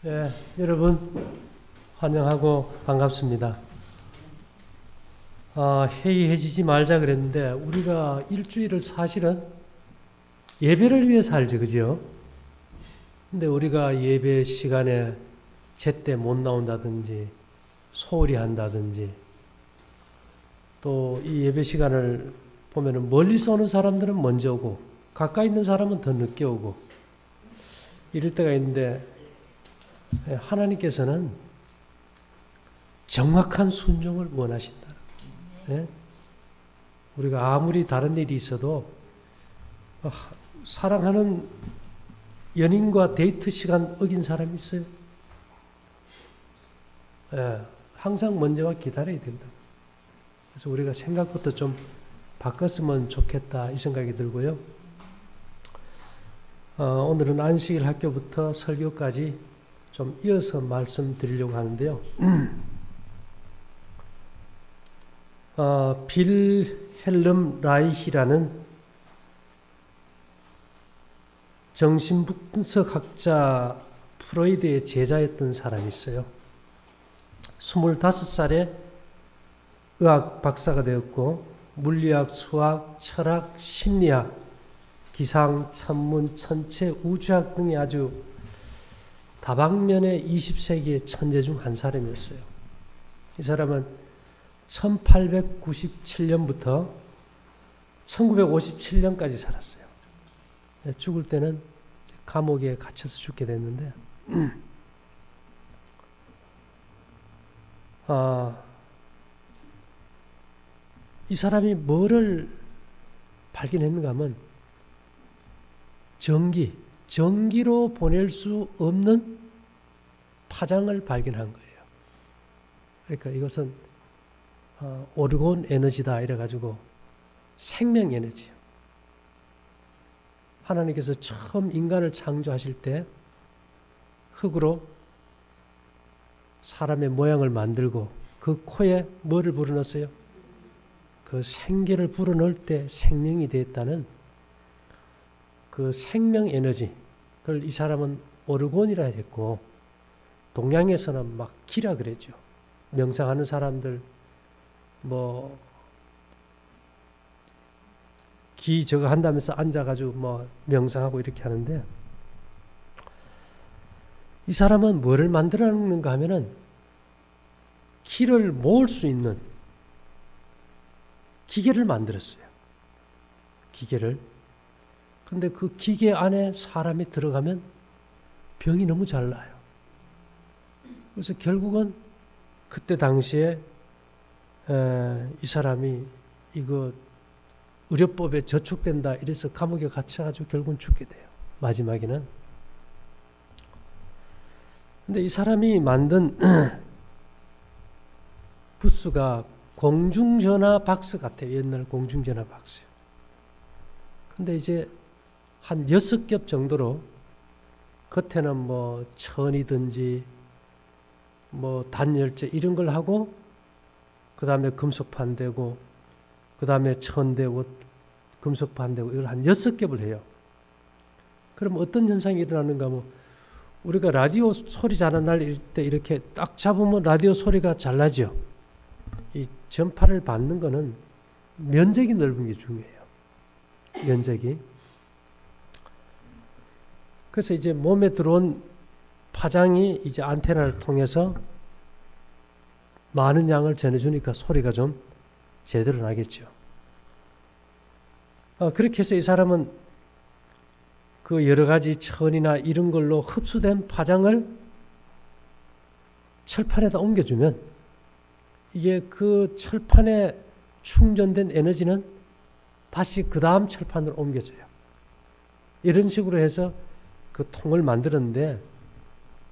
예, 여러분 환영하고 반갑습니다. 해이해지지 말자 그랬는데 우리가 일주일을 사실은 예배를 위해 살죠, 그죠? 근데 우리가 예배 시간에 제때 못 나온다든지 소홀히 한다든지 또 이 예배 시간을 보면은 멀리서 오는 사람들은 먼저 오고 가까이 있는 사람은 더 늦게 오고 이럴 때가 있는데 하나님께서는 정확한 순종을 원하신다. 예? 우리가 아무리 다른 일이 있어도 사랑하는 연인과 데이트 시간 어긴 사람이 있어요? 예, 항상 먼저와 기다려야 된다. 그래서 우리가 생각부터 좀 바꿨으면 좋겠다 이 생각이 들고요. 오늘은 안식일 학교부터 설교까지 좀 이어서 말씀드리려고 하는데요. 빌헬름 라이히라는 정신분석학자 프로이드의 제자였던 사람이 있어요. 25살에 의학 박사가 되었고 물리학, 수학, 철학, 심리학, 기상, 천문, 천체, 우주학 등의 아주 다방면의 20세기의 천재 중 한 사람이었어요. 이 사람은 1897년부터 1957년까지 살았어요. 죽을 때는 감옥에 갇혀서 죽게 됐는데 이 사람이 뭐를 발견했는가 하면 전기로 보낼 수 없는 파장을 발견한 거예요. 그러니까 이것은 오르곤 에너지다 이래가지고 생명 에너지요. 하나님께서 처음 인간을 창조하실 때 흙으로 사람의 모양을 만들고 그 코에 뭐를 불어넣었어요? 그 생기를 불어넣을 때 생명이 되었다는 그 생명 에너지, 그걸 이 사람은 오르곤이라 했고 동양에서는 막 기라 그랬죠. 명상하는 사람들 기 저거 한다면서 앉아가지고 명상하고 이렇게 하는데 이 사람은 뭐를 만들어놨는가 하면은 기를 모을 수 있는 기계를 만들었어요. 기계를. 근데 그 기계 안에 사람이 들어가면 병이 너무 잘 나요. 그래서 결국은 그때 당시에 이 사람이 이거 의료법에 저촉된다 이래서 감옥에 갇혀가지고 결국은 죽게 돼요. 마지막에는. 근데 이 사람이 만든 부스가 공중전화 박스 같아요. 옛날 공중전화 박스요. 근데 이제 한 6겹 정도로 겉에는 천이든지 단열재 이런 걸 하고 그 다음에 금속판 대고 그 다음에 천 대고 금속판 대고 이걸 한 6겹을 해요. 그럼 어떤 현상이 일어나는가 하면 우리가 라디오 소리 잘하는 날 때 이렇게 딱 잡으면 라디오 소리가 잘 나죠. 이 전파를 받는 거는 면적이 넓은 게 중요해요. 면적이. 그래서 이제 몸에 들어온 파장이 이제 안테나를 통해서 많은 양을 전해주니까 소리가 좀 제대로 나겠죠. 그렇게 해서 이 사람은 그 여러 가지 천이나 이런 걸로 흡수된 파장을 철판에다 옮겨주면 이게 그 철판에 충전된 에너지는 다시 그 다음 철판으로 옮겨져요. 이런 식으로 해서 그 통을 만들었는데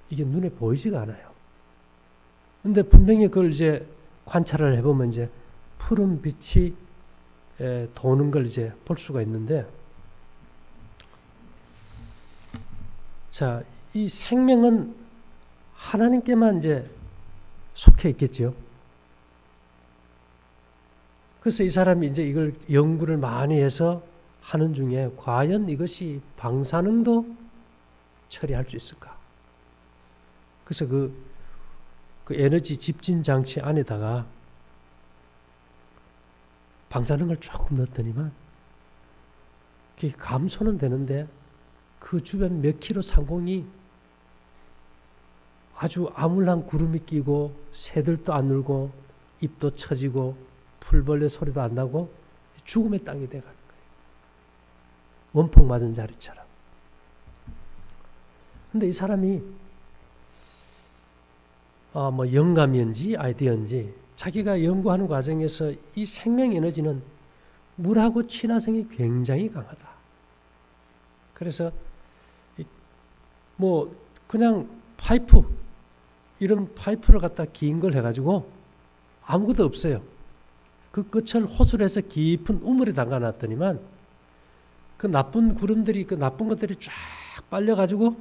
이게 눈에 보이지가 않아요. 근데 분명히 그걸 이제 관찰을 해보면 이제 푸른 빛이 도는 걸 이제 볼 수가 있는데 자, 이 생명은 하나님께만 이제 속해 있겠죠. 그래서 이 사람이 이제 이걸 연구를 많이 해서 하는 중에 과연 이것이 방사능도 처리할 수 있을까? 그래서 그 에너지 집진 장치 안에다가 방사능을 조금 넣었더니만 그게 감소는 되는데 그 주변 몇 킬로 상공이 아주 암울한 구름이 끼고 새들도 안 울고 잎도 처지고 풀벌레 소리도 안 나고 죽음의 땅이 돼가는 거예요. 원폭 맞은 자리처럼. 근데 이 사람이 뭐 영감이었는지 아이디어인지 자기가 연구하는 과정에서 이 생명 에너지는 물하고 친화성이 굉장히 강하다. 그래서 뭐 그냥 파이프 이런 파이프를 갖다 긴 걸 해가지고 아무것도 없어요. 그 끝을 호술해서 깊은 우물에 담가놨더니만 그 나쁜 구름들이 그 나쁜 것들이 쫙 빨려가지고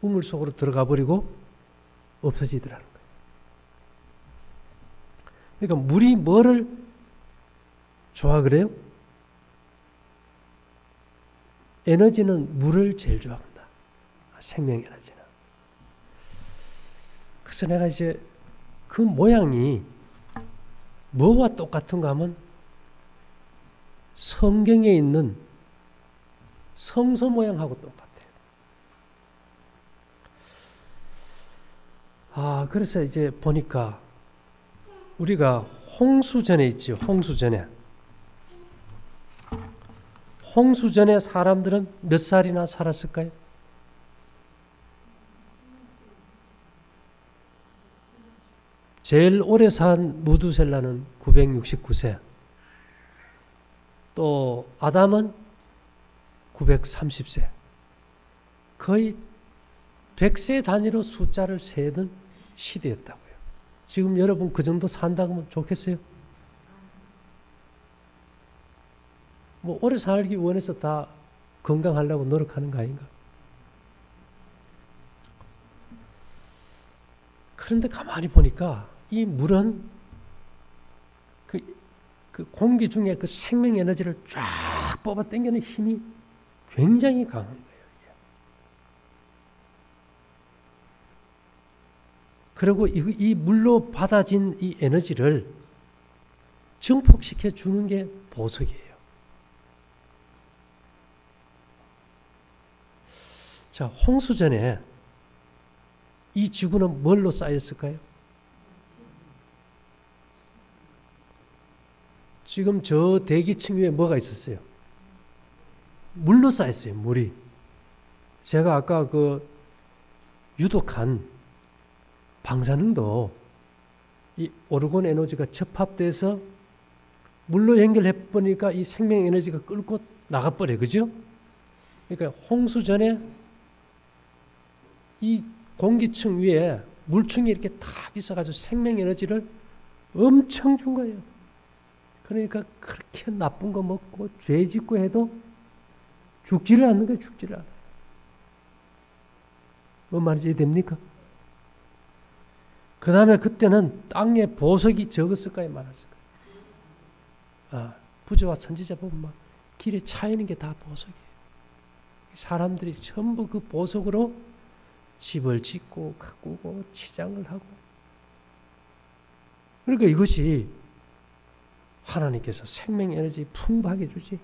우물 속으로 들어가 버리고 없어지더라는 거예요. 그러니까 물이 뭐를 좋아 그래요? 에너지는 물을 제일 좋아한다. 생명 에너지는. 그래서 내가 이제 그 모양이 뭐와 똑같은가 하면 성경에 있는 성소 모양하고 똑같아요. 그래서 이제 보니까 우리가 홍수전에 있죠. 홍수전에. 홍수전에 사람들은 몇 살이나 살았을까요? 제일 오래 산 무두셀라는 969세. 또 아담은 930세. 거의 100세 단위로 숫자를 세던 시대였다고요. 지금 여러분 그 정도 산다고 하면 좋겠어요? 뭐 오래 살기 원해서 다 건강하려고 노력하는 거 아닌가? 그런데 가만히 보니까 이 물은 그 공기 중에 그 생명 에너지를 쫙 뽑아 당기는 힘이 굉장히 강한 거예요. 그리고 이 물로 받아진 이 에너지를 증폭시켜 주는 게 보석이에요. 자, 홍수전에 이 지구는 뭘로 쌓였을까요? 지금 저 대기층 위에 뭐가 있었어요? 물로 쌓였어요, 물이. 제가 아까 그 유독한 방사능도 이 오르곤 에너지가 접합돼서 물로 연결해 보니까 이 생명 에너지가 끌고 나가버려요. 그죠? 그러니까 홍수전에 이 공기층 위에 물층이 이렇게 다 있어가지고 생명 에너지를 엄청 준 거예요. 그러니까 그렇게 나쁜 거 먹고 죄 짓고 해도 죽지를 않는 거예요. 죽지를 않아요. 뭔 말인지 이해됩니까? 그 다음에 그때는 땅에 보석이 적었을까요? 많았을까요? 부자와 선지자 보면 막 길에 차이는 게 다 보석이에요. 사람들이 전부 그 보석으로 집을 짓고 가꾸고 치장을 하고. 그러니까 이것이 하나님께서 생명 에너지 풍부하게 주지.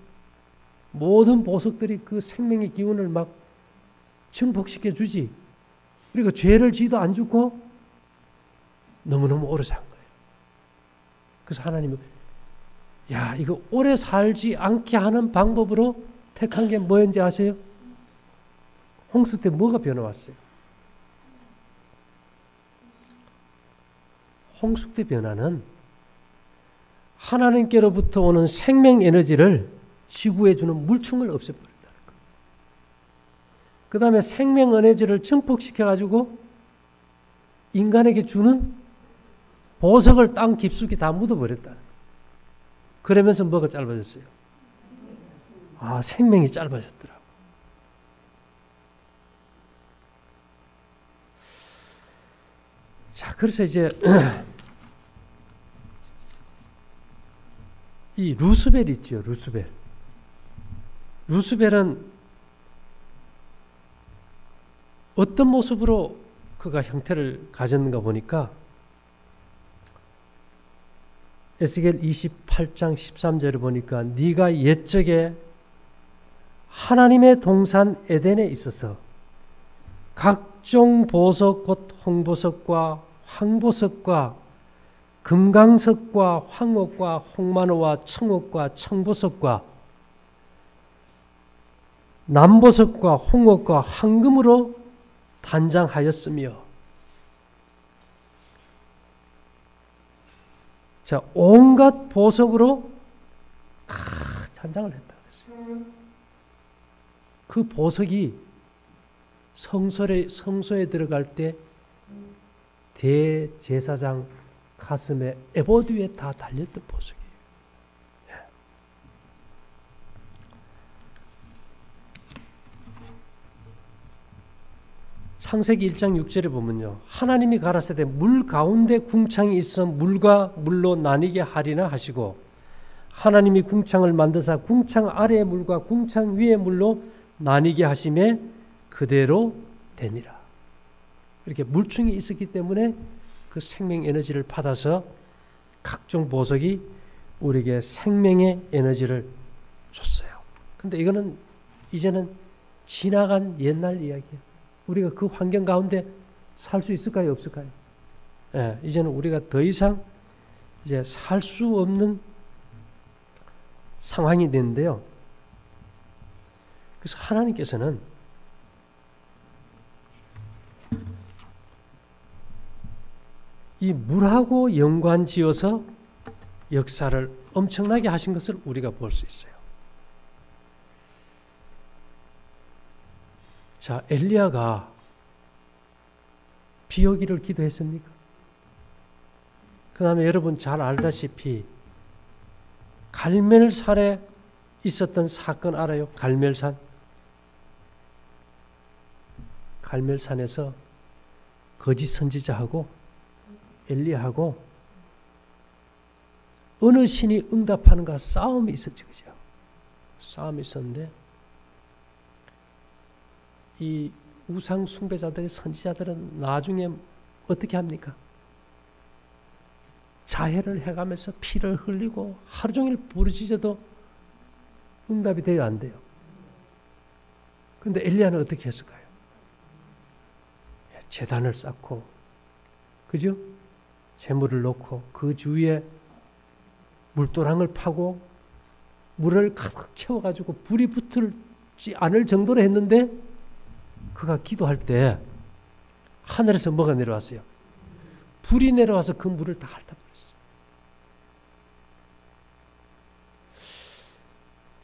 모든 보석들이 그 생명의 기운을 막 증폭시켜 주지. 그리고 죄를 지도 안 죽고 너무너무 오래 산 거예요. 그래서 하나님은 이거 오래 살지 않게 하는 방법으로 택한 게 뭐였는지 아세요? 홍수 때 뭐가 변화왔어요? 홍수 때 변화는 하나님께로부터 오는 생명 에너지를 지구에 주는 물충을 없애버린다는 거예요. 그 다음에 생명 에너지를 증폭시켜가지고 인간에게 주는 보석을 땅 깊숙이 다 묻어버렸다는 거예요. 그러면서 뭐가 짧아졌어요? 생명이 짧아졌더라고. 자, 그래서 이제 이 루스벨 있죠, 루스벨. 루스벨은 어떤 모습으로 그가 형태를 가졌는가 보니까 에스겔 28장 13절을 보니까 네가 옛적에 하나님의 동산 에덴에 있어서 각종 보석 곧 홍보석과 황보석과 금강석과 황옥과 홍만호와 청옥과 청보석과 남보석과 홍옥과 황금으로 단장하였으며, 자, 온갖 보석으로 다 단장을 했다 그랬어요. 그 보석이 성소에 들어갈 때 대제사장 가슴에 에보드 위에 다 달렸던 보석이에요. 예. 창세기 1장 6절에 보면요, 하나님이 가라사대 물 가운데 궁창이 있어 물과 물로 나뉘게 하리나 하시고, 하나님이 궁창을 만드사 궁창 아래의 물과 궁창 위의 물로 나뉘게 하심에 그대로 되니라. 이렇게 물충이 있었기 때문에 그 생명 에너지를 받아서 각종 보석이 우리에게 생명의 에너지를 줬어요. 근데 이거는 이제는 지나간 옛날 이야기예요. 우리가 그 환경 가운데 살 수 있을까요? 없을까요? 예, 이제는 우리가 더 이상 이제 살 수 없는 상황이 됐는데요. 그래서 하나님께서는 이 물하고 연관지어서 역사를 엄청나게 하신 것을 우리가 볼 수 있어요. 자, 엘리야가 비 오기를 기도했습니까? 그 다음에 여러분 잘 알다시피 갈멜산에 있었던 사건 알아요? 갈멜산. 갈멜산에서 거짓 선지자하고 엘리야하고 어느 신이 응답하는가 싸움이 있었지, 그죠? 싸움이 있었는데 이 우상 숭배자들의 선지자들은 나중에 어떻게 합니까? 자해를 해가면서 피를 흘리고 하루 종일 부르짖어도 응답이 돼요, 안 돼요? 근데 엘리야는 어떻게 했을까요? 제단을 쌓고, 그죠? 재물을 놓고 그 주위에 물도랑을 파고 물을 가득 채워가지고 불이 붙지 않을 정도로 했는데, 그가 기도할 때 하늘에서 뭐가 내려왔어요? 불이 내려와서 그 물을 다 핥아버렸어요.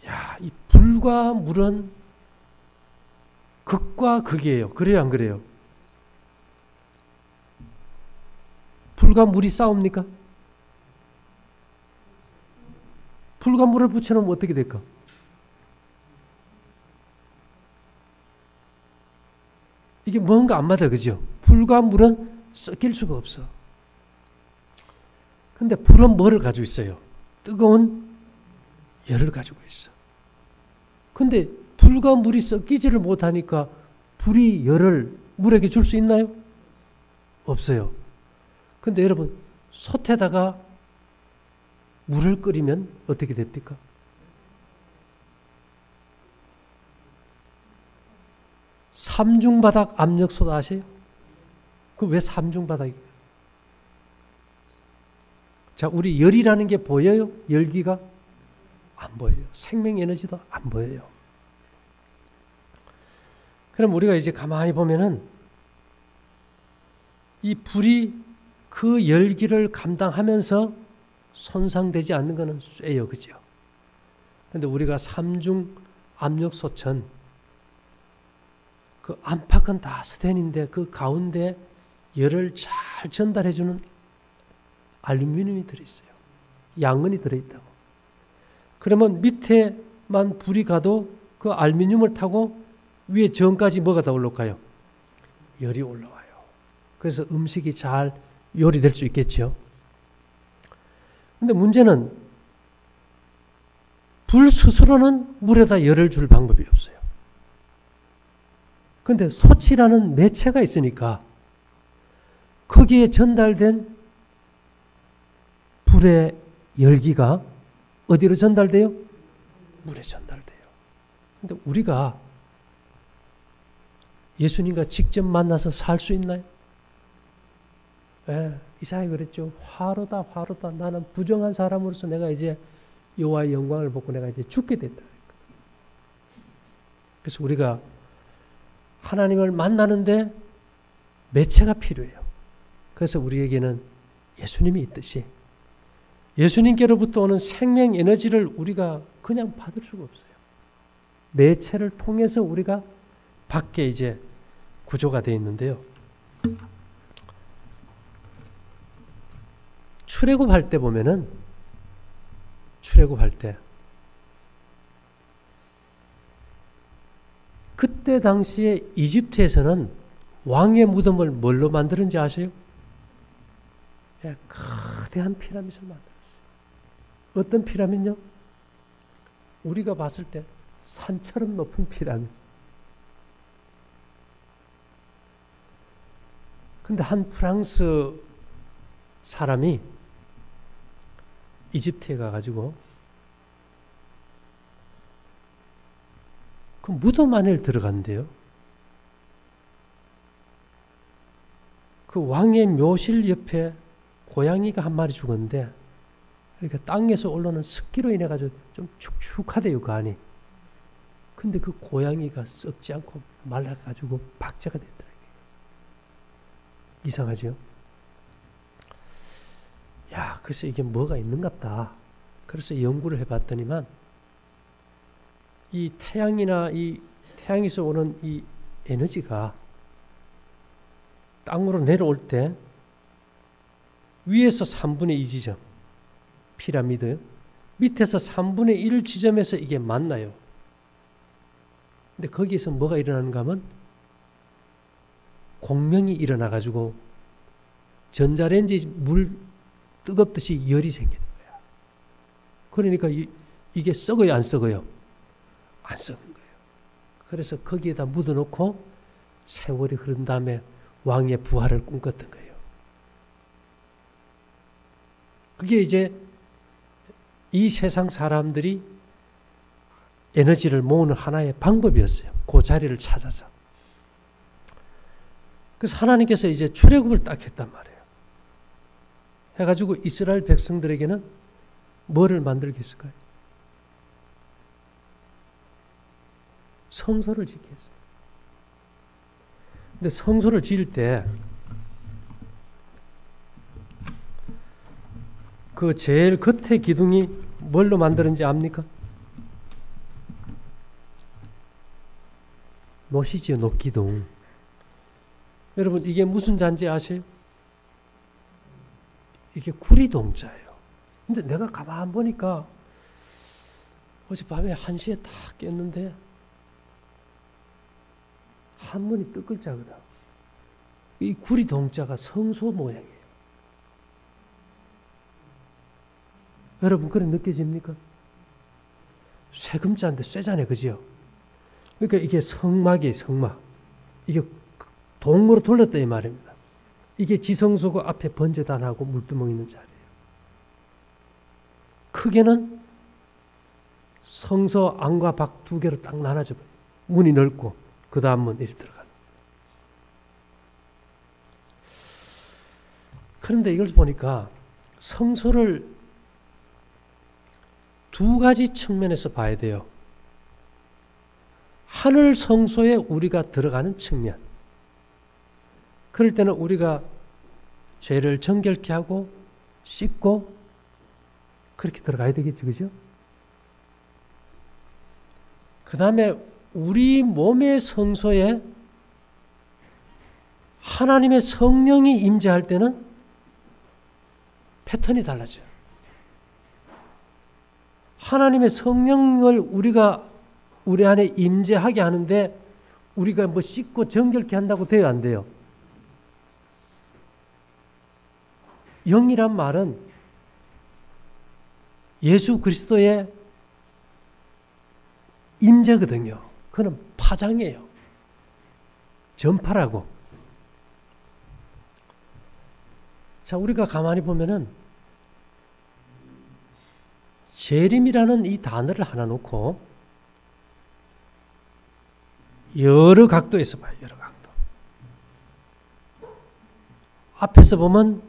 야, 이 불과 물은 극과 극이에요. 그래요, 안 그래요? 불과 물이 싸웁니까? 불과 물을 붙여놓으면 어떻게 될까? 이게 뭔가 안 맞아, 그죠? 불과 물은 섞일 수가 없어. 근데 불은 뭐를 가지고 있어요? 뜨거운 열을 가지고 있어. 근데 불과 물이 섞이지를 못하니까 불이 열을 물에게 줄 수 있나요? 없어요. 근데 여러분, 솥에다가 물을 끓이면 어떻게 됩니까? 삼중바닥 압력솥 아세요? 그 왜 삼중바닥이에요? 자, 우리 열이라는 게 보여요? 열기가? 안 보여요. 생명 에너지도 안 보여요. 그럼 우리가 이제 가만히 보면은 이 불이 그 열기를 감당하면서 손상되지 않는 것은 쇠요, 그죠? 근데 우리가 삼중 압력솥은 그 안팎은 다 스텐인데 그 가운데 열을 잘 전달해주는 알루미늄이 들어있어요. 양은이 들어있다고. 그러면 밑에만 불이 가도 그 알루미늄을 타고 위에 전까지 뭐가 다 올라올까요? 열이 올라와요. 그래서 음식이 잘 요리될 수 있겠죠. 근데 문제는 불 스스로는 물에다 열을 줄 방법이 없어요. 근데 솥이라는 매체가 있으니까 거기에 전달된 불의 열기가 어디로 전달돼요? 물에 전달돼요. 근데 우리가 예수님과 직접 만나서 살 수 있나요? 예, 이사야 그랬죠. 화로다, 화로다. 나는 부정한 사람으로서 내가 이제 여호와의 영광을 보고 내가 이제 죽게 됐다. 그래서 우리가 하나님을 만나는데 매체가 필요해요. 그래서 우리에게는 예수님이 있듯이 예수님께로부터 오는 생명 에너지를 우리가 그냥 받을 수가 없어요. 매체를 통해서 우리가 받게 이제 구조가 되어 있는데요. 출애굽할 때 보면은 출애굽할 때 그때 당시에 이집트에서는 왕의 무덤을 뭘로 만드는지 아세요? 거대한 피라밋을 만들었어요. 어떤 피라밋요? 우리가 봤을 때 산처럼 높은 피라밋. 근데 한 프랑스 사람이 이집트에 가가지고 그 무덤 안에 들어간대요. 그 왕의 묘실 옆에 고양이가 한 마리 죽었는데, 그러니까 땅에서 올라오는 습기로 인해 가지고 좀 축축하대요, 그 안이. 근데 그 고양이가 썩지 않고 말라가지고 박제가 됐더라고요. 이상하죠? 야, 그래서 이게 뭐가 있는갑다. 그래서 연구를 해봤더니만 이 태양이나 이 태양에서 오는 이 에너지가 땅으로 내려올 때 위에서 3분의 2 지점, 피라미드, 밑에서 3분의 1 지점에서 이게 만나요. 근데 거기에서 뭐가 일어나는가 하면 공명이 일어나가지고 전자레인지 물 뜨겁듯이 열이 생기는 거야. 그러니까 이게 썩어요, 안 썩어요? 안 썩은 거예요. 그래서 거기에다 묻어놓고 세월이 흐른 다음에 왕의 부활을 꿈꿨던 거예요. 그게 이제 이 세상 사람들이 에너지를 모으는 하나의 방법이었어요. 그 자리를 찾아서. 그래서 하나님께서 이제 출애굽을 딱 했단 말이에요. 해가지고 이스라엘 백성들에게는 뭐를 만들겠을까요? 성소를 짓겠어요. 근데 성소를 지을 때 그 제일 겉에 기둥이 뭘로 만드는지 압니까? 노시지요, 노기둥. 여러분, 이게 무슨 잔지 아세요? 이게 구리동자예요. 근데 내가 가만 보니까 어젯밤에 1시에 딱 깼는데 한문이 뜻 글자거든. 이 구리동자가 성소 모양이에요. 여러분, 그래 느껴집니까? 쇠금자인데 쇠자네, 그죠? 그러니까 이게 성막이에요, 성막. 이게 동으로 돌렸다 이 말입니다. 이게 지성소고 앞에 번제단하고 물두멍 있는 자리예요. 크게는 성소 안과 밖 두 개로 딱 나눠져 버려요. 문이 넓고 그 다음 문 이렇게 들어가는. 그런데 이걸 보니까 성소를 두 가지 측면에서 봐야 돼요. 하늘 성소에 우리가 들어가는 측면. 그럴 때는 우리가 죄를 정결케 하고 씻고 그렇게 들어가야 되겠죠, 그죠? 그 다음에 우리 몸의 성소에 하나님의 성령이 임재할 때는 패턴이 달라져요. 하나님의 성령을 우리가 우리 안에 임재하게 하는데 우리가 뭐 씻고 정결케 한다고 돼요, 안 돼요? 영이란 말은 예수 그리스도의 임재거든요. 그는 파장이에요. 전파라고. 자, 우리가 가만히 보면은 재림이라는 이 단어를 하나 놓고 여러 각도에서 봐요. 여러 각도. 앞에서 보면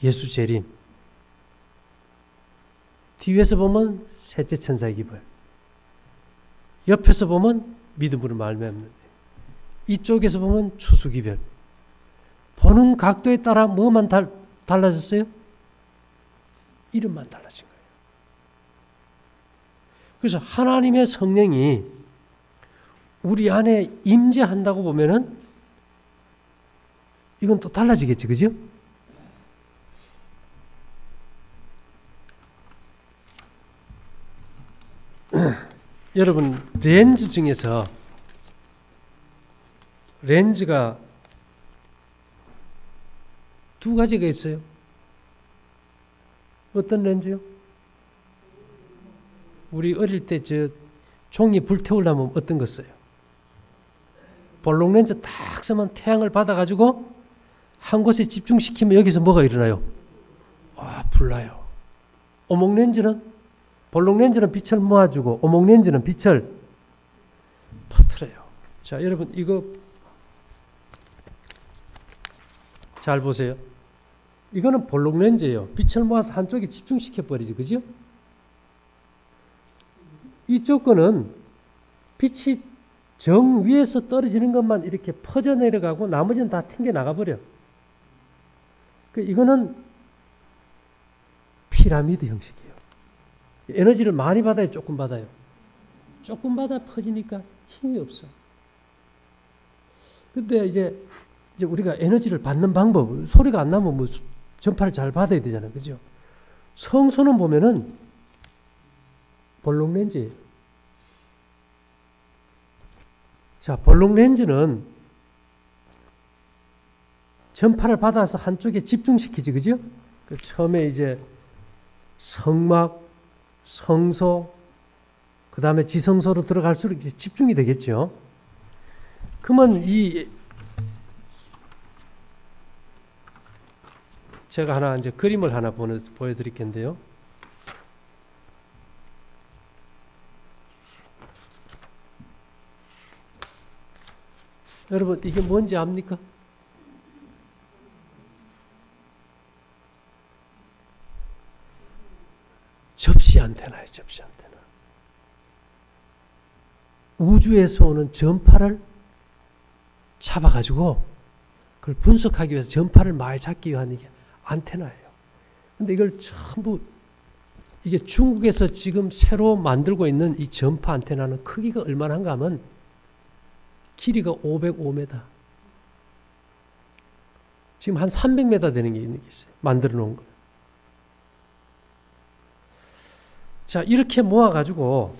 예수 재림, 뒤에서 보면 셋째 천사의 기벌, 옆에서 보면 믿음으로 말미암는, 이쪽에서 보면 추수기별. 보는 각도에 따라 뭐만 달라졌어요? 이름만 달라진 거예요. 그래서 하나님의 성령이 우리 안에 임재한다고 보면은 이건 또 달라지겠지, 그죠? 여러분, 렌즈 중에서 렌즈가 두 가지가 있어요. 어떤 렌즈요? 우리 어릴 때 저 종이 불태우려면 어떤 거 써요? 볼록 렌즈 딱 쓰면 태양을 받아가지고 한 곳에 집중시키면 여기서 뭐가 일어나요? 불나요. 오목 렌즈는, 볼록 렌즈는 빛을 모아주고 오목 렌즈는 빛을 퍼뜨려요. 자, 여러분 이거 잘 보세요. 이거는 볼록 렌즈예요. 빛을 모아서 한쪽에 집중시켜 버리죠. 그죠? 이쪽 거는 빛이 정 위에서 떨어지는 것만 이렇게 퍼져 내려가고 나머지는 다 튕겨 나가 버려. 이거는 피라미드 형식이에요. 에너지를 많이 받아요, 조금 받아요? 조금 받아 퍼지니까 힘이 없어. 근데 이제 우리가 에너지를 받는 방법, 소리가 안 나면 뭐 전파를 잘 받아야 되잖아요. 그죠? 성소는 보면은 볼록 렌즈예요. 자, 볼록 렌즈는 전파를 받아서 한쪽에 집중시키지, 그죠? 처음에 이제 성막, 성소, 그 다음에 지성소로 들어갈수록 이제 집중이 되겠죠. 그러면 제가 하나 이제 그림을 하나 보여드릴 텐데요. 여러분, 이게 뭔지 압니까? 접시 안테나예요, 접시 안테나. 우주에서 오는 전파를 잡아가지고 그걸 분석하기 위해서 전파를 많이 잡기 위한 이게 안테나예요. 근데 이걸 전부 이게 중국에서 지금 새로 만들고 있는 이 전파 안테나는 크기가 얼마나 한가 하면 길이가 505m. 지금 한 300m 되는 게 있어요. 만들어 놓은 거. 자, 이렇게 모아가지고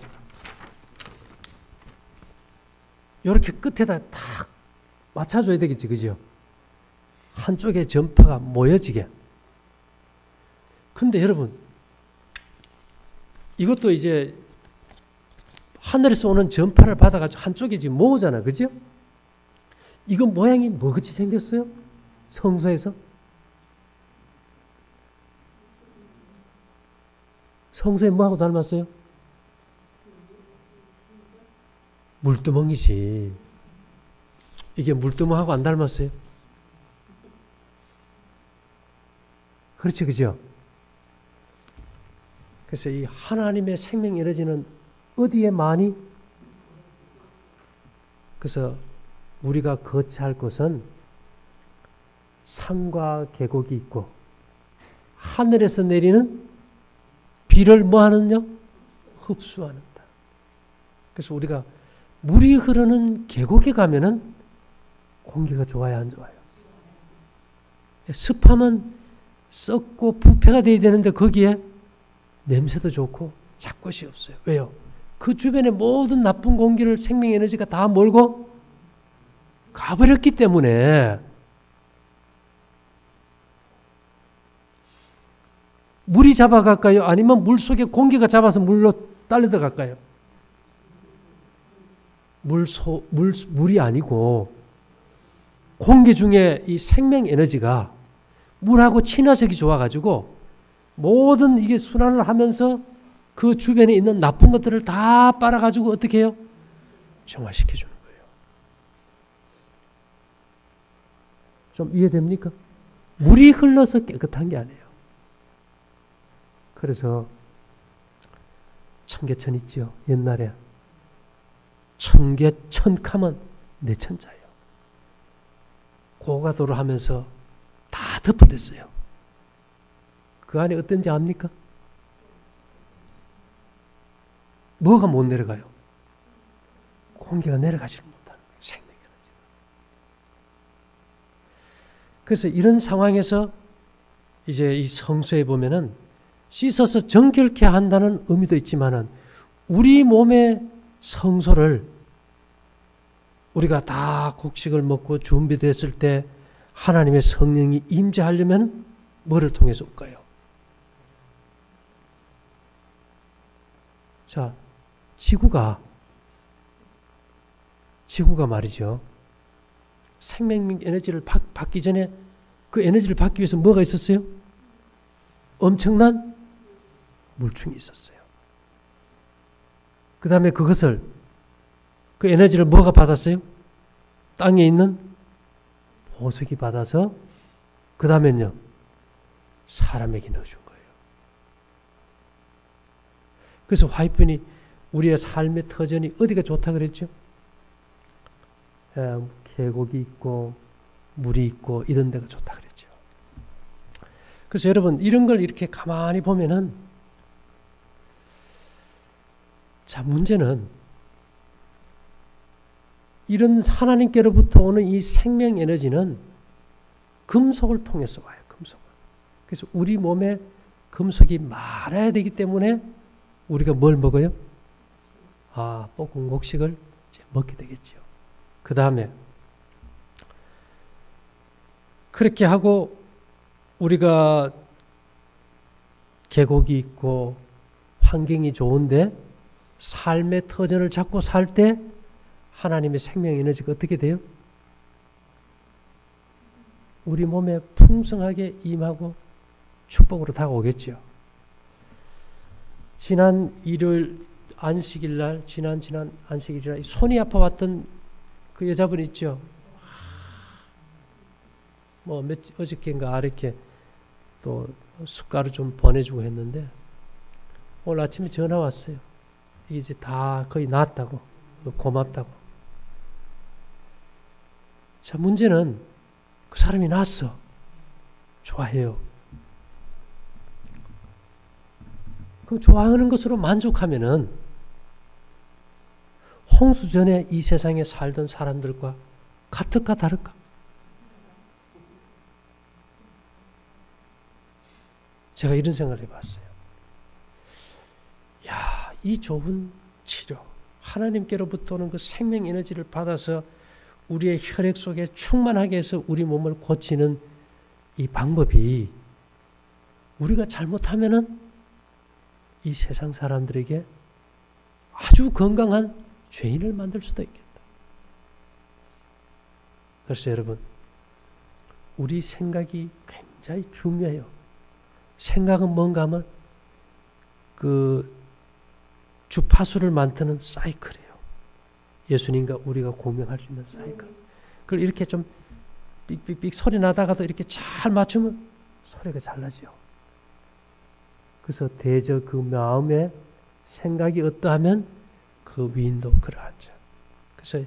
이렇게 끝에다 탁 맞춰줘야 되겠지, 그죠? 한쪽에 전파가 모여지게. 근데 여러분, 이것도 이제 하늘에서 오는 전파를 받아가지고 한쪽에 지금 모으잖아, 그죠? 이건 모양이 뭐같이 생겼어요? 성소에서? 성소에 뭐하고 닮았어요? 물두멍이지. 이게 물두멍하고 안 닮았어요? 그렇지, 그죠? 그래서 이 하나님의 생명 에너지는 어디에 많이? 그래서 우리가 거처할 곳은 산과 계곡이 있고 하늘에서 내리는 비를 뭐 하느냐? 흡수하는다. 그래서 우리가 물이 흐르는 계곡에 가면은 공기가 좋아요, 안 좋아요? 습하면 썩고 부패가 돼야 되는데 거기에 냄새도 좋고 잡것이 없어요. 왜요? 그 주변의 모든 나쁜 공기를 생명 에너지가 다 몰고 가버렸기 때문에 물이 잡아갈까요? 아니면 물속에 공기가 잡아서 물로 딸려 들어갈까요? 물이 아니고 공기 중에 이 생명 에너지가 물하고 친화적이 좋아가지고 모든 이게 순환을 하면서 그 주변에 있는 나쁜 것들을 다 빨아가지고 어떻게 해요? 정화시켜주는 거예요. 좀 이해됩니까? 물이 흘러서 깨끗한 게 아니에요. 그래서 청계천 있죠. 옛날에 청계천카면 내천자예요. 고가도를 하면서 다 덮어댔어요. 그 안에 어떤지 압니까? 뭐가 못 내려가요? 공기가 내려가지를 못하는 거예요. 생명에너지. 그래서 이런 상황에서 이제 이 성수에 보면은 씻어서 정결케 한다는 의미도 있지만은 우리 몸의 성소를 우리가 다 곡식을 먹고 준비됐을 때 하나님의 성령이 임재하려면 뭐를 통해서 올까요? 자, 지구가 말이죠. 생명 에너지를 받기 전에 그 에너지를 받기 위해서 뭐가 있었어요? 엄청난 물충이 있었어요. 그 다음에 그것을 그 에너지를 뭐가 받았어요? 땅에 있는 보석이 받아서 그 다음에는요. 사람에게 넣어준 거예요. 그래서 화이트분이 우리의 삶의 터전이 어디가 좋다 그랬죠? 계곡이 있고 물이 있고 이런 데가 좋다 그랬죠. 그래서 여러분 이런 걸 이렇게 가만히 보면은 자 문제는 이런 하나님께로부터 오는 이 생명 에너지는 금속을 통해서 와요. 금속을. 그래서 우리 몸에 금속이 많아야 되기 때문에 우리가 뭘 먹어요? 볶은 곡식을 이제 먹게 되겠죠. 그 다음에 그렇게 하고 우리가 계곡이 있고 환경이 좋은데 삶의 터전을 잡고 살 때 하나님의 생명 에너지가 어떻게 돼요? 우리 몸에 풍성하게 임하고 축복으로 다가오겠죠. 지난 일요일 안식일 날, 지난 안식일 날 손이 아파왔던 그 여자분 있죠. 어저께인가 이렇게 또 숟가루 좀 보내주고 했는데 오늘 아침에 전화 왔어요. 이제 다 거의 나았다고, 고맙다고. 자, 문제는 그 사람이 나았어. 좋아해요. 그럼 좋아하는 것으로 만족하면은 홍수 전에 이 세상에 살던 사람들과 같을까 다를까? 제가 이런 생각을 해봤어요. 야, 이 좋은 치료, 하나님께로부터 오는 그 생명 에너지를 받아서 우리의 혈액 속에 충만하게 해서 우리 몸을 고치는 이 방법이 우리가 잘못하면은 이 세상 사람들에게 아주 건강한 죄인을 만들 수도 있겠다. 그래서 여러분, 우리 생각이 굉장히 중요해요. 생각은 뭔가 하면 그 주파수를 만드는 사이클이에요. 예수님과 우리가 공명할 수 있는 사이클. 그걸 이렇게 좀 삑삑삑 소리 나다가도 이렇게 잘 맞추면 소리가 잘 나죠. 그래서 대저 그 마음의 생각이 어떠하면 그 위인도 그러하죠. 그래서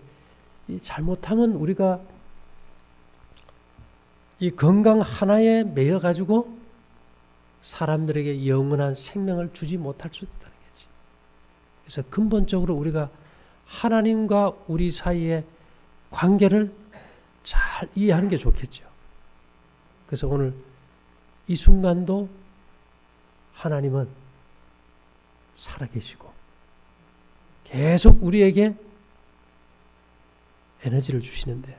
이 잘못하면 우리가 이 건강 하나에 매여 가지고 사람들에게 영원한 생명을 주지 못할 수 있다는 거지. 그래서 근본적으로 우리가 하나님과 우리 사이의 관계를 잘 이해하는 게 좋겠죠. 그래서 오늘 이 순간도 하나님은 살아계시고 계속 우리에게 에너지를 주시는데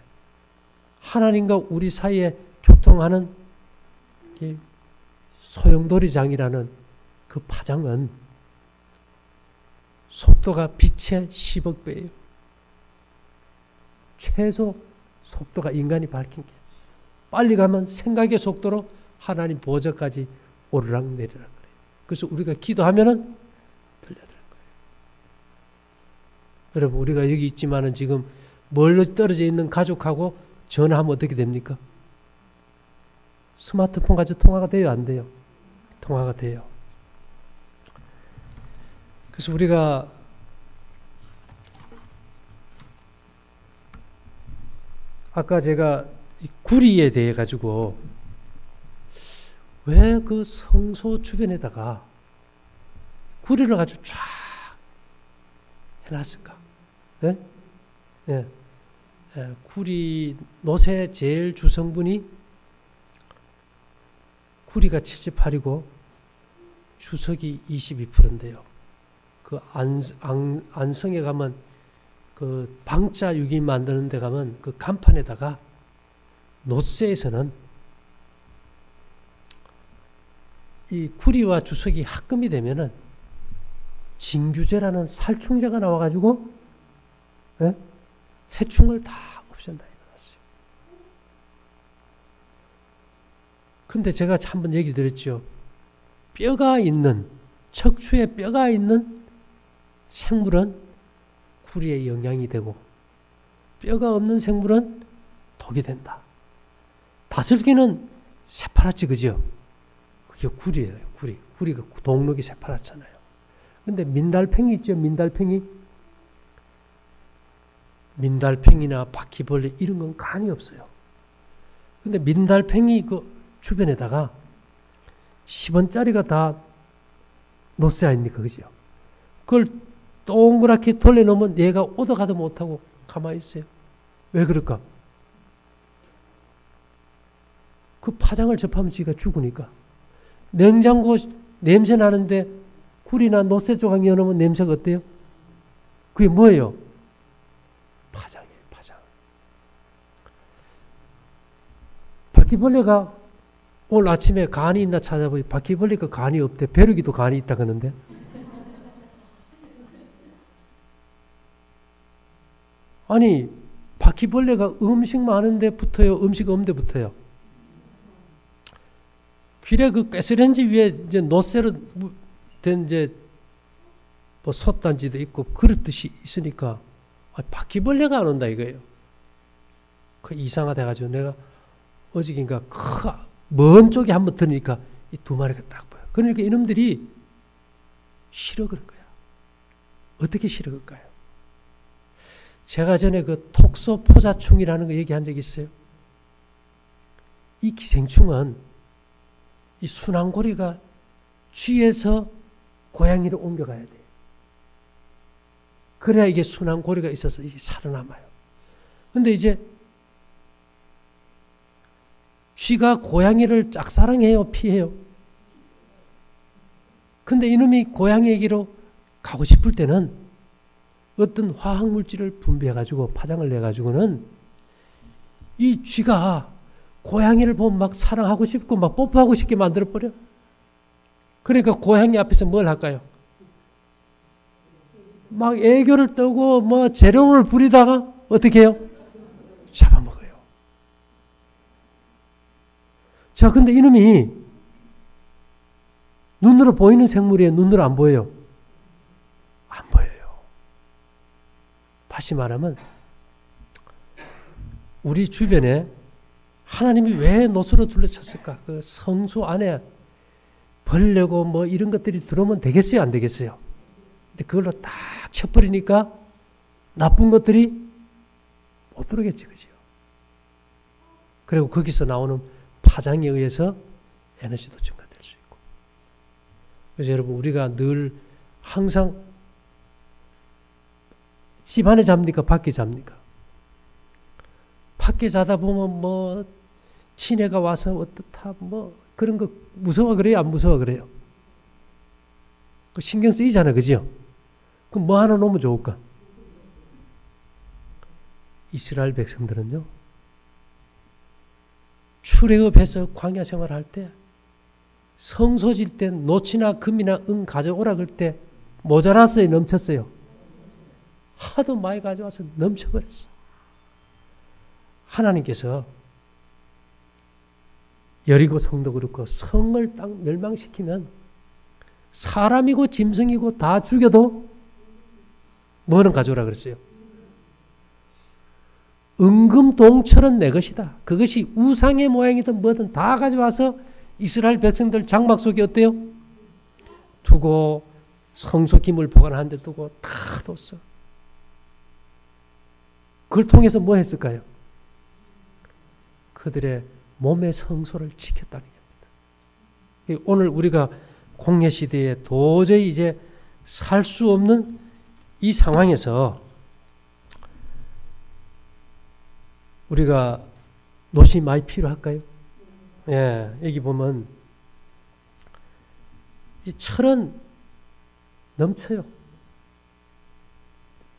하나님과 우리 사이에 교통하는 소용돌이장이라는 그 파장은 속도가 빛의 10억 배예요. 최소 속도가 인간이 밝힌 게. 빨리 가면 생각의 속도로 하나님 보좌까지 오르락 내리락 그래요. 그래서 우리가 기도하면은 들려드는 거예요. 여러분, 우리가 여기 있지만은 지금 멀리 떨어져 있는 가족하고 전화하면 어떻게 됩니까? 스마트폰 가지고 통화가 돼요, 안 돼요? 통화가 돼요. 그래서 우리가 아까 제가 이 구리에 대해 가지고 왜 그 성소 주변에다가 구리를 가지고 쫙 해놨을까? 네? 네. 네. 구리 놋의 제일 주성분이 구리가 78이고 주석이 22%인데요. 그 안성에 가면 그 방자 유기 만드는 데 가면 그 간판에다가 놋세에서는 이 구리와 주석이 합금이 되면은 진규제라는 살충제가 나와가지고 예? 해충을 다 없앤다 이러놨어요. 근데 제가 한번 얘기 드렸죠. 뼈가 있는 척추에 뼈가 있는 생물은 구리에 영향이 되고 뼈가 없는 생물은 독이 된다. 다슬기는 새파랗지 그죠? 그게 구리예요. 구리가 동록이 새파랗잖아요. 근데 민달팽이 있죠. 민달팽이나 바퀴벌레 이런 건 간이 없어요. 근데 민달팽이 그 주변에다가 10원짜리가 다 노쇠 아닙니까? 그죠? 그걸 동그랗게 돌려놓으면 얘가 오다가도 못하고 가만히 있어요. 왜 그럴까? 그 파장을 접하면 지가 죽으니까. 냉장고 냄새 나는데 구리나 노쇠 조각 열어놓으면 냄새가 어때요? 그게 뭐예요? 파장이에요, 파장. 바퀴벌레가 오늘 아침에 간이 있나 찾아보니 바퀴벌레가 간이 없대. 벼룩이도 간이 있다 그러는데. 아니, 바퀴벌레가 음식 많은데 붙어요? 음식 없는 데 붙어요? 귀래 그 가스레인지 위에 이제 노쇠로 된 이제 뭐 솥단지도 있고 그릇듯이 있으니까 바퀴벌레가 안 온다 이거예요. 그 이상하다 해가지고 내가 어저께인가 먼 쪽에 한번 들으니까 이 두 마리가 딱 보여. 그러니까 이놈들이 싫어 그럴 거야. 어떻게 싫어 그럴까요? 제가 전에 그 톡소포자충이라는 거 얘기한 적 있어요. 이 기생충은 이 순환고리가 쥐에서 고양이로 옮겨가야 돼. 그래야 이게 순환고리가 있어서 이게 살아남아요. 근데 이제 쥐가 고양이를 짝사랑해요? 피해요? 근데 이놈이 고양이에게로 가고 싶을 때는 어떤 화학물질을 분비해가지고 파장을 내가지고는 이 쥐가 고양이를 보면 막 사랑하고 싶고 막 뽀뽀하고 싶게 만들어버려. 그러니까 고양이 앞에서 뭘 할까요? 막 애교를 떠고 뭐 재롱을 부리다가 어떻게 해요? 잡아먹어요. 자, 근데 이놈이 눈으로 보이는 생물이에요? 눈으로 안 보여요? 안 보여요. 다시 말하면 우리 주변에 하나님이 왜 노수로 둘러쳤을까? 그 성소 안에 벌레고 뭐 이런 것들이 들어오면 되겠어요? 안 되겠어요? 근데 그걸로 딱 쳐버리니까 나쁜 것들이 못 들어오겠지, 그죠? 그리고 거기서 나오는 파장에 의해서 에너지도 증가될 수 있고. 그래서 여러분, 우리가 늘 항상 집 안에 잡니까? 밖에 잡니까? 밖에 자다 보면 뭐 친애가 와서 어떻다 뭐 그런 거 무서워 그래요? 안 무서워 그래요? 그 신경 쓰이잖아, 그죠? 그럼 뭐 하나 놓으면 좋을까? 이스라엘 백성들은요, 출애굽해서 광야 생활할 때 성소 질 때 노치나 금이나 은 가져오라 그럴 때 모자랐어요? 넘쳤어요? 하도 많이 가져와서 넘쳐버렸어. 하나님께서 여리고 성도 그렇고 성을 딱 멸망시키면 사람이고 짐승이고 다 죽여도 뭐는 가져오라 그랬어요? 은금동철은 내 것이다. 그것이 우상의 모양이든 뭐든 다 가져와서 이스라엘 백성들 장막 속에 어때요? 두고 성소 기물 보관하는 데 두고 다 뒀어. 그걸 통해서 뭐 했을까요? 그들의 몸의 성소를 지켰다는 겁니다. 오늘 우리가 공회 시대에 도저히 이제 살 수 없는 이 상황에서 우리가 노시 많이 필요할까요? 예, 여기 보면 이 철은 넘쳐요.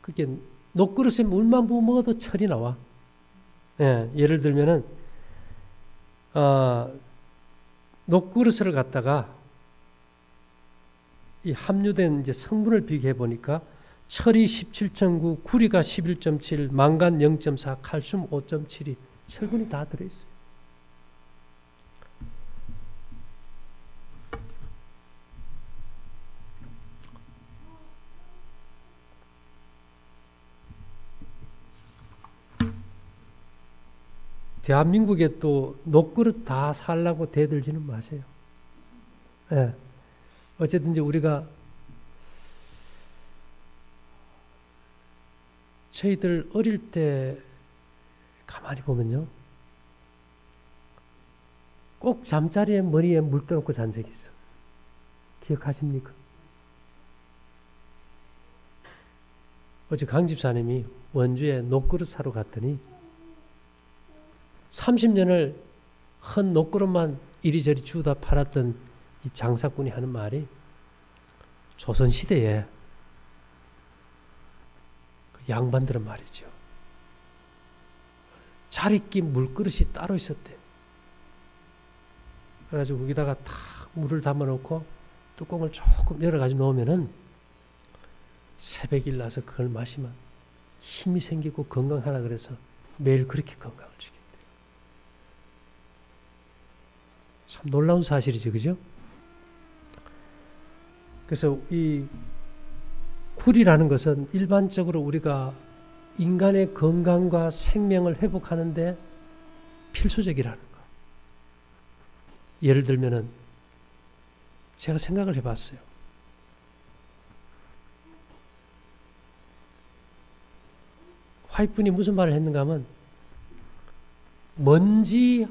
그게 녹그릇에 물만 부어 먹어도 철이 나와. 예, 예를 들면은 녹그릇을 갖다가 이 함유된 이제 성분을 비교해 보니까 철이 17.9, 구리가 11.7, 망간 0.4, 칼슘 5.7이 철분이 다 들어있어요. 대한민국에 또 녹그릇 다 살라고 대들지는 마세요. 예. 어쨌든 이제 우리가 저희들 어릴 때 가만히 보면요. 꼭 잠자리에 머리에 물 떠놓고 잔 적이 있어. 기억하십니까? 어제 강 집사님이 원주에 녹그릇 사러 갔더니 30년을 헌 녹그릇만 이리저리 주우다 팔았던 이 장사꾼이 하는 말이 조선시대에 그 양반들은 말이죠. 자리끼 물그릇이 따로 있었대요. 그래가지고 거기다가 탁 물을 담아놓고 뚜껑을 조금 열어가지고 놓으면은 새벽 일나서 그걸 마시면 힘이 생기고 건강하라 그래서 매일 그렇게 건강을 주겠대요. 참 놀라운 사실이죠, 그죠? 그래서 이 굴이라는 것은 일반적으로 우리가 인간의 건강과 생명을 회복하는데 필수적이라는 거. 예를 들면은 제가 생각을 해봤어요. 화이트분이 무슨 말을 했는가 하면 먼지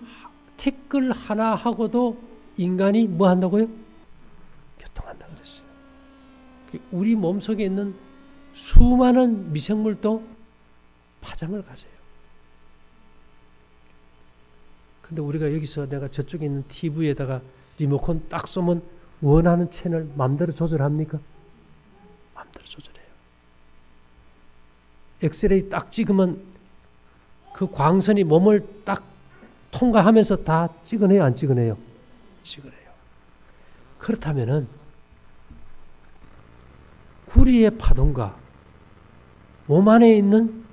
티끌 하나 하고도 인간이 뭐 한다고요? 교통한다 그랬어요. 우리 몸속에 있는 수많은 미생물도 파장을 가져요. 근데 우리가 여기서 내가 저쪽에 있는 TV에다가 리모컨 딱 쏘면 원하는 채널 마음대로 조절합니까? 마음대로 조절해요. 엑스레이 딱 찍으면 그 광선이 몸을 딱 통과하면서 다 찍어내요, 안 찍어내요? 찍어내요. 그렇다면은 구리의 파동과 몸 안에 있는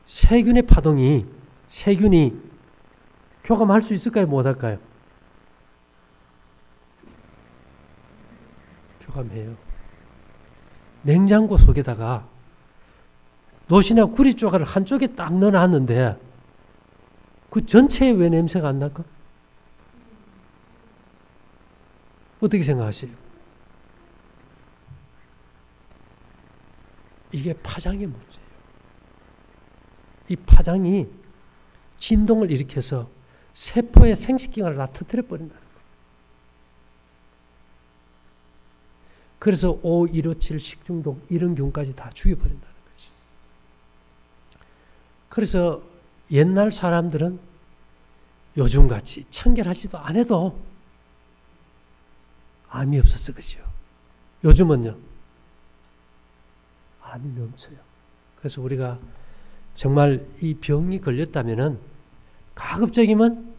세균의 파동이 세균이 교감할 수 있을까요? 못할까요? 교감해요. 냉장고 속에다가 노시나 구리 쪼가를 한쪽에 딱 넣어놨는데 그 전체에 왜 냄새가 안 날까? 어떻게 생각하세요? 이게 파장의 문제예요. 이 파장이 진동을 일으켜서 세포의 생식기관을 다 터뜨려 버린다는 거예요. 그래서 5157 식중독 이런 경우까지 다 죽여버린다는 거지. 그래서 옛날 사람들은 요즘같이 청결하지도 안 해도 암이 없었어, 그죠? 요즘은요, 암이 넘쳐요. 그래서 우리가 정말 이 병이 걸렸다면은 가급적이면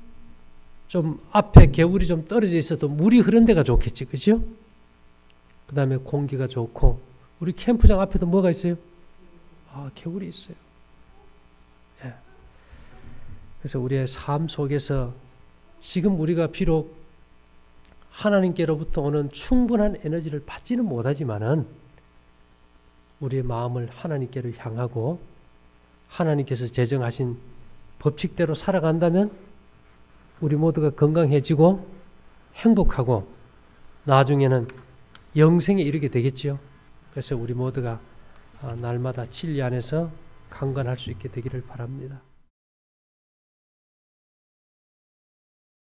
좀 앞에 개울이 좀 떨어져 있어도 물이 흐른 데가 좋겠지, 그죠? 그 다음에 공기가 좋고, 우리 캠프장 앞에도 뭐가 있어요? 개울이 있어요. 예. 그래서 우리의 삶 속에서 지금 우리가 비록 하나님께로부터 오는 충분한 에너지를 받지는 못하지만은 우리의 마음을 하나님께로 향하고 하나님께서 제정하신 법칙대로 살아간다면 우리 모두가 건강해지고 행복하고 나중에는 영생에 이르게 되겠지요. 그래서 우리 모두가 날마다 진리 안에서 강건할 수 있게 되기를 바랍니다.